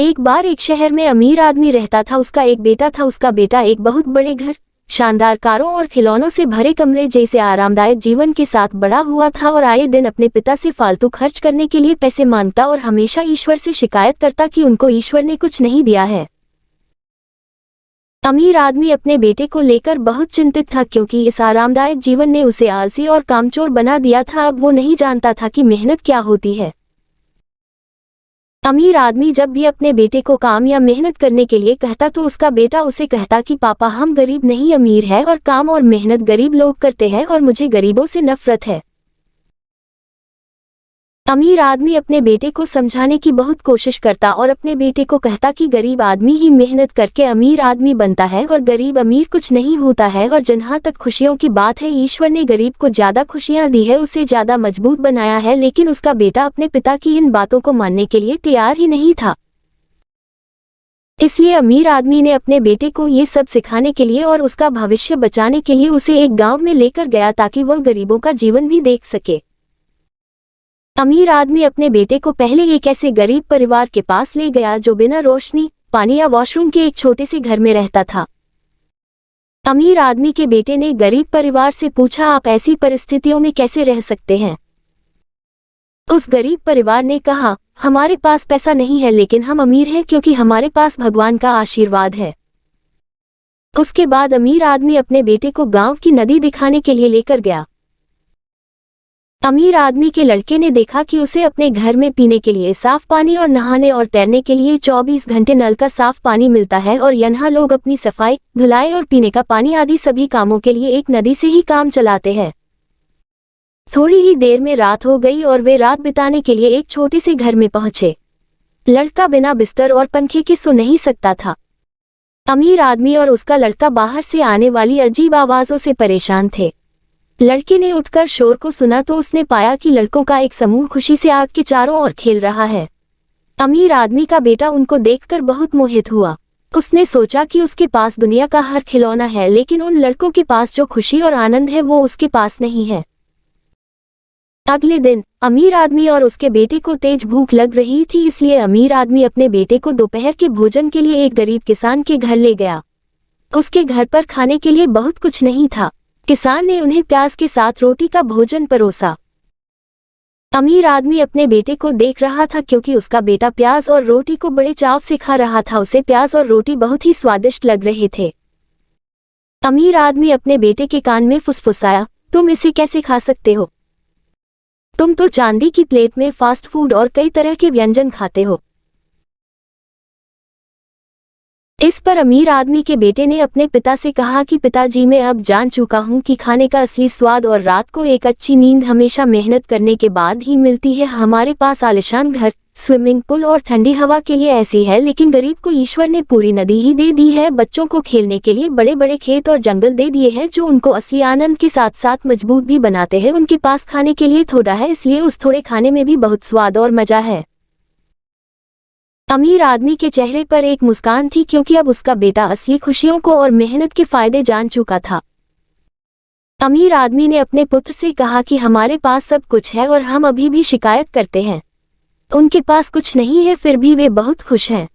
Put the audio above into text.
एक बार एक शहर में अमीर आदमी रहता था। उसका एक बेटा था। उसका बेटा एक बहुत बड़े घर, शानदार कारों और खिलौनों से भरे कमरे जैसे आरामदायक जीवन के साथ बड़ा हुआ था और आए दिन अपने पिता से फालतू खर्च करने के लिए पैसे मांगता और हमेशा ईश्वर से शिकायत करता कि उनको ईश्वर ने कुछ नहीं दिया है। अमीर आदमी अपने बेटे को लेकर बहुत चिंतित था क्योंकि इस आरामदायक जीवन ने उसे आलसी और कामचोर बना दिया था। अब वो नहीं जानता था कि मेहनत क्या होती है। अमीर आदमी जब भी अपने बेटे को काम या मेहनत करने के लिए कहता तो उसका बेटा उसे कहता कि पापा, हम गरीब नहीं अमीर है और काम और मेहनत गरीब लोग करते हैं और मुझे गरीबों से नफरत है। अमीर आदमी अपने बेटे को समझाने की बहुत कोशिश करता और अपने बेटे को कहता कि गरीब आदमी ही मेहनत करके अमीर आदमी बनता है और गरीब अमीर कुछ नहीं होता है। और जहाँ तक खुशियों की बात है, ईश्वर ने गरीब को ज्यादा खुशियां दी है, उसे ज्यादा मजबूत बनाया है। लेकिन उसका बेटा अपने पिता की इन बातों को मानने के लिए तैयार ही नहीं था। इसलिए अमीर आदमी ने अपने बेटे को ये सब सिखाने के लिए और उसका भविष्य बचाने के लिए उसे एक गाँव में लेकर गया ताकि वह गरीबों का जीवन भी देख सके। अमीर आदमी अपने बेटे को पहले एक ऐसे गरीब परिवार के पास ले गया जो बिना रोशनी, पानी या वॉशरूम के एक छोटे से घर में रहता था। अमीर आदमी के बेटे ने गरीब परिवार से पूछा, आप ऐसी परिस्थितियों में कैसे रह सकते हैं? उस गरीब परिवार ने कहा, हमारे पास पैसा नहीं है लेकिन हम अमीर हैं क्योंकि हमारे पास भगवान का आशीर्वाद है। उसके बाद अमीर आदमी अपने बेटे को गांव की नदी दिखाने के लिए लेकर गया। अमीर आदमी के लड़के ने देखा कि उसे अपने घर में पीने के लिए साफ पानी और नहाने और तैरने के लिए 24 घंटे नल का साफ पानी मिलता है और यहाँ लोग अपनी सफाई, धुलाई और पीने का पानी आदि सभी कामों के लिए एक नदी से ही काम चलाते हैं। थोड़ी ही देर में रात हो गई और वे रात बिताने के लिए एक छोटे से घर में पहुंचे। लड़का बिना बिस्तर और पंखे के सो नहीं सकता था। अमीर आदमी और उसका लड़का बाहर से आने वाली अजीब आवाजों से परेशान थे। लड़के ने उठकर शोर को सुना तो उसने पाया कि लड़कों का एक समूह खुशी से आग के चारों ओर खेल रहा है। अमीर आदमी का बेटा उनको देखकर बहुत मोहित हुआ। उसने सोचा कि उसके पास दुनिया का हर खिलौना है लेकिन उन लड़कों के पास जो खुशी और आनंद है वो उसके पास नहीं है। अगले दिन अमीर आदमी और उसके बेटे को तेज भूख लग रही थी, इसलिए अमीर आदमी अपने बेटे को दोपहर के भोजन के लिए एक गरीब किसान के घर ले गया। उसके घर पर खाने के लिए बहुत कुछ नहीं था। किसान ने उन्हें प्याज के साथ रोटी का भोजन परोसा। अमीर आदमी अपने बेटे को देख रहा था क्योंकि उसका बेटा प्याज और रोटी को बड़े चाव से खा रहा था। उसे प्याज और रोटी बहुत ही स्वादिष्ट लग रहे थे। अमीर आदमी अपने बेटे के कान में फुसफुसाया, तुम इसे कैसे खा सकते हो? तुम तो चांदी की प्लेट में फास्ट फूड और कई तरह के व्यंजन खाते हो। इस पर अमीर आदमी के बेटे ने अपने पिता से कहा कि पिताजी, मैं अब जान चुका हूँ कि खाने का असली स्वाद और रात को एक अच्छी नींद हमेशा मेहनत करने के बाद ही मिलती है। हमारे पास आलीशान घर, स्विमिंग पूल और ठंडी हवा के लिए ऐसी है, लेकिन गरीब को ईश्वर ने पूरी नदी ही दे दी है। बच्चों को खेलने के लिए बड़े बड़े खेत और जंगल दे दिए हैं जो उनको असली आनंद के साथ साथ मजबूत भी बनाते हैं। उनके पास खाने के लिए थोड़ा है, इसलिए उस थोड़े खाने में भी बहुत स्वाद और मजा है। अमीर आदमी के चेहरे पर एक मुस्कान थी क्योंकि अब उसका बेटा असली खुशियों को और मेहनत के फायदे जान चुका था। अमीर आदमी ने अपने पुत्र से कहा कि हमारे पास सब कुछ है और हम अभी भी शिकायत करते हैं। उनके पास कुछ नहीं है फिर भी वे बहुत खुश हैं।